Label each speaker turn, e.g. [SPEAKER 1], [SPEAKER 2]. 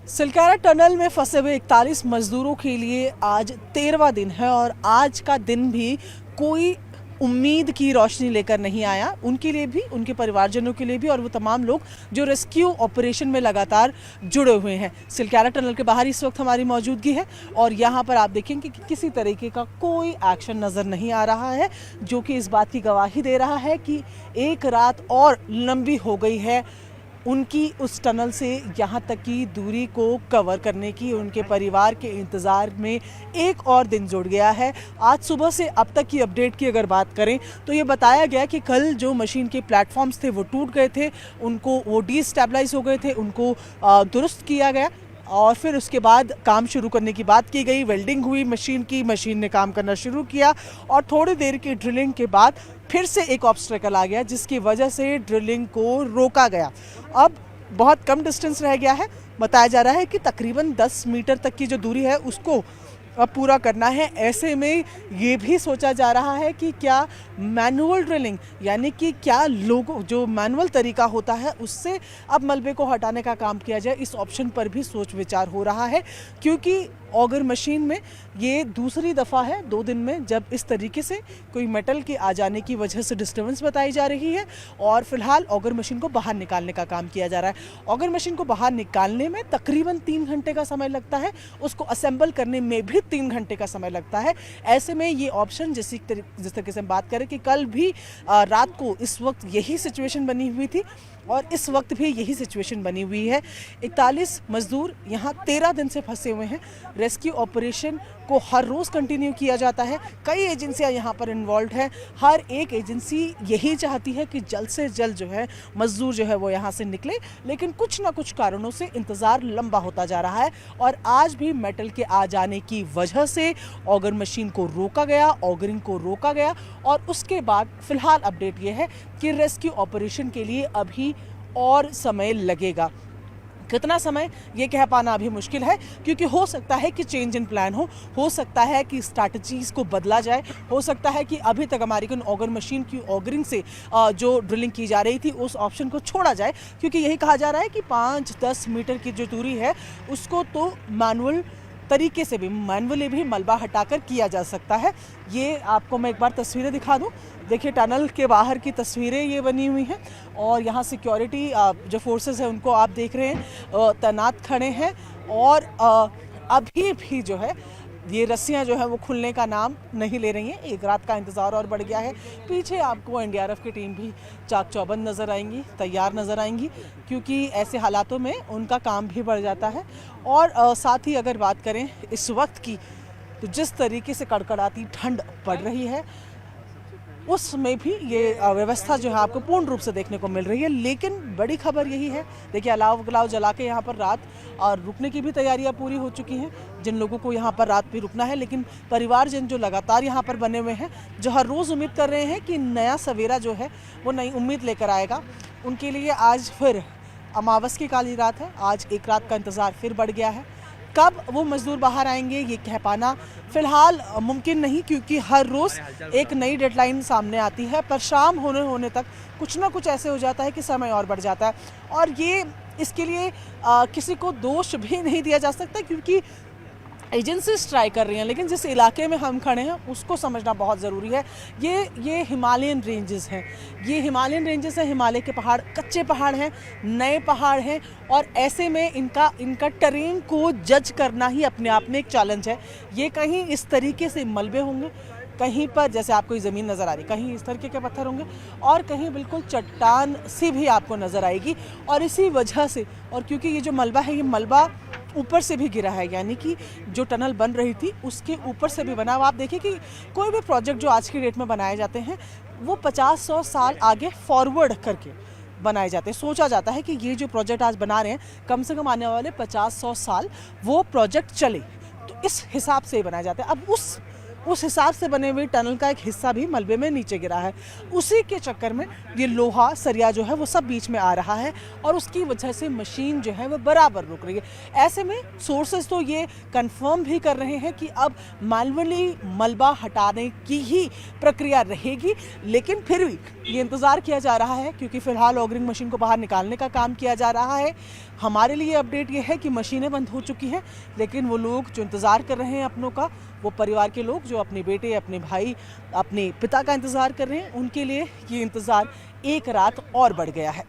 [SPEAKER 1] Silkyara tunnel में फंसे हुए 41 मजदूरों के लिए आज 13वां दिन है और आज का दिन भी कोई उम्मीद की रोशनी लेकर नहीं आया। उनके लिए भी, उनके परिवारजनों के लिए भी और वो तमाम लोग जो रेस्क्यू ऑपरेशन में लगातार जुड़े हुए हैं। सिलकारा टनल के बाहर इस वक्त हमारी मौजूदगी है और यहाँ पर आप देखेंगे कि किसी तरीके का कोई एक्शन नज़र नहीं आ रहा है, जो कि इस बात की गवाही दे रहा है कि एक रात और लंबी हो गई है उनकी उस टनल से यहाँ तक की दूरी को कवर करने की। उनके परिवार के इंतज़ार में एक और दिन जुड़ गया है। आज सुबह से अब तक की अपडेट की अगर बात करें तो ये बताया गया कि कल जो मशीन के प्लेटफॉर्म्स थे वो टूट गए थे, उनको वो डिस्टेबलाइज हो गए थे, उनको दुरुस्त किया गया और फिर उसके बाद काम शुरू करने की बात की गई। वेल्डिंग हुई मशीन ने काम करना शुरू किया और थोड़ी देर की ड्रिलिंग के बाद फिर से एक ऑब्स्टेकल आ गया जिसकी वजह से ड्रिलिंग को रोका गया। अब बहुत कम डिस्टेंस रह गया है। बताया जा रहा है कि तकरीबन 10 मीटर तक की जो दूरी है उसको अब पूरा करना है। ऐसे में ये भी सोचा जा रहा है कि क्या मैनुअल ड्रिलिंग यानी कि क्या लोगों जो मैनुअल तरीका होता है उससे अब मलबे को हटाने का काम किया जाए। इस ऑप्शन पर भी सोच विचार हो रहा है क्योंकि ऑगर मशीन में ये दूसरी दफ़ा है 2 दिन में जब इस तरीके से कोई मेटल के आ जाने की वजह से डिस्टर्बेंस बताई जा रही है और फिलहाल ऑगर मशीन को बाहर निकालने का काम किया जा रहा है। ऑगर मशीन को बाहर निकालने में तकरीबन 3 घंटे का समय लगता है, उसको असेंबल करने में भी 3 घंटे का समय लगता है। ऐसे में ये ऑप्शन जिस तरीके से हम बात करें कि कल भी रात को इस वक्त यही सिचुएशन बनी हुई थी और इस वक्त भी यही सिचुएशन बनी हुई है। 41 मजदूर यहाँ 13 दिन से फंसे हुए हैं। रेस्क्यू ऑपरेशन को हर रोज़ कंटिन्यू किया जाता है। कई एजेंसियाँ यहाँ पर इन्वॉल्व हैं। हर एक एजेंसी यही चाहती है कि जल्द से जल्द जो है मजदूर जो है वो यहाँ से निकले, लेकिन कुछ ना कुछ कारणों से इंतज़ार लंबा होता जा रहा है और आज भी मेटल के आ जाने की वजह से ऑगर मशीन को रोका गया, ऑगरिंग को रोका गया और उसके बाद फिलहाल अपडेट ये है कि रेस्क्यू ऑपरेशन के लिए अभी और समय लगेगा। कितना समय ये कह पाना अभी मुश्किल है क्योंकि हो सकता है कि चेंज इन प्लान हो सकता है कि स्ट्रैटेजीज को बदला जाए, हो सकता है कि अभी तक अमेरिकन ऑगर मशीन की ऑगरिंग से जो ड्रिलिंग की जा रही थी उस ऑप्शन को छोड़ा जाए क्योंकि यही कहा जा रहा है कि 5-10 मीटर की जो दूरी है उसको तो मैनुअल तरीके से भी मैनुअली भी मलबा हटाकर किया जा सकता है। ये आपको मैं एक बार तस्वीरें दिखा दूं। देखिए टनल के बाहर की तस्वीरें ये बनी हुई हैं और यहाँ सिक्योरिटी जो फोर्सेस हैं उनको आप देख रहे हैं तैनात खड़े हैं और अभी भी जो है ये रस्सियाँ जो है वो खुलने का नाम नहीं ले रही हैं। एक रात का इंतज़ार और बढ़ गया है। पीछे आपको एनडीआरएफ की टीम भी चाक चौबंद नज़र आएंगी, तैयार नज़र आएंगी क्योंकि ऐसे हालातों में उनका काम भी बढ़ जाता है। और साथ ही अगर बात करें इस वक्त की तो जिस तरीके से कड़कड़ाती ठंड पड़ रही है उसमें भी ये व्यवस्था जो है आपको पूर्ण रूप से देखने को मिल रही है। लेकिन बड़ी खबर यही है, देखिए अलाव गलाव जला के यहाँ पर रात और रुकने की भी तैयारियाँ पूरी हो चुकी हैं जिन लोगों को यहाँ पर रात भी रुकना है। लेकिन परिवारजन जो लगातार यहाँ पर बने हुए हैं, जो हर रोज़ उम्मीद कर रहे हैं कि नया सवेरा जो है वो नई उम्मीद लेकर आएगा, उनके लिए आज फिर अमावस की काली रात है। आज एक रात का इंतज़ार फिर बढ़ गया है। कब वो मजदूर बाहर आएंगे ये कह पाना फिलहाल मुमकिन नहीं क्योंकि हर रोज़ एक नई डेडलाइन सामने आती है, पर शाम होने तक कुछ ना कुछ ऐसे हो जाता है कि समय और बढ़ जाता है और ये इसके लिए किसी को दोष भी नहीं दिया जा सकता क्योंकि एजेंसीज ट्राई कर रही हैं। लेकिन जिस इलाके में हम खड़े हैं उसको समझना बहुत ज़रूरी है। ये हिमालयन रेंजेस हैं, ये हिमालयन रेंजेस हैं। हिमालय के पहाड़ कच्चे पहाड़ हैं, नए पहाड़ हैं और ऐसे में इनका टेरेन को जज करना ही अपने आप में एक चैलेंज है। ये कहीं इस तरीके से मलबे होंगे, कहीं पर जैसे आपको ज़मीन नज़र आ रही, कहीं इस तरीके के पत्थर होंगे और कहीं बिल्कुल चट्टान सी भी आपको नज़र आएगी। और इसी वजह से और क्योंकि ये जो मलबा है ये मलबा ऊपर से भी गिरा है, यानी कि जो टनल बन रही थी उसके ऊपर से भी बना। अब आप देखिए कि कोई भी प्रोजेक्ट जो आज की डेट में बनाए जाते हैं वो 50-100 साल आगे फॉरवर्ड करके बनाए जाते हैं। सोचा जाता है कि ये जो प्रोजेक्ट आज बना रहे हैं कम से कम आने वाले 50-100 साल वो प्रोजेक्ट चले, तो इस हिसाब से ही बनाया जाता है। अब उस हिसाब से बने हुए टनल का एक हिस्सा भी मलबे में नीचे गिरा है। उसी के चक्कर में ये लोहा सरिया जो है वो सब बीच में आ रहा है और उसकी वजह से मशीन जो है वो बराबर रुक रही है। ऐसे में सोर्सेज तो ये कंफर्म भी कर रहे हैं कि अब मैनुअली मलबा हटाने की ही प्रक्रिया रहेगी, लेकिन फिर भी ये इंतज़ार किया जा रहा है क्योंकि फ़िलहाल ऑगरिंग मशीन को बाहर निकालने का काम किया जा रहा है। हमारे लिए अपडेट ये है कि मशीनें बंद हो चुकी हैं, लेकिन वो लोग जो इंतज़ार कर रहे हैं अपनों का, वो परिवार के लोग जो अपने बेटे, अपने भाई, अपने पिता का इंतज़ार कर रहे हैं, उनके लिए ये इंतज़ार एक रात और बढ़ गया है।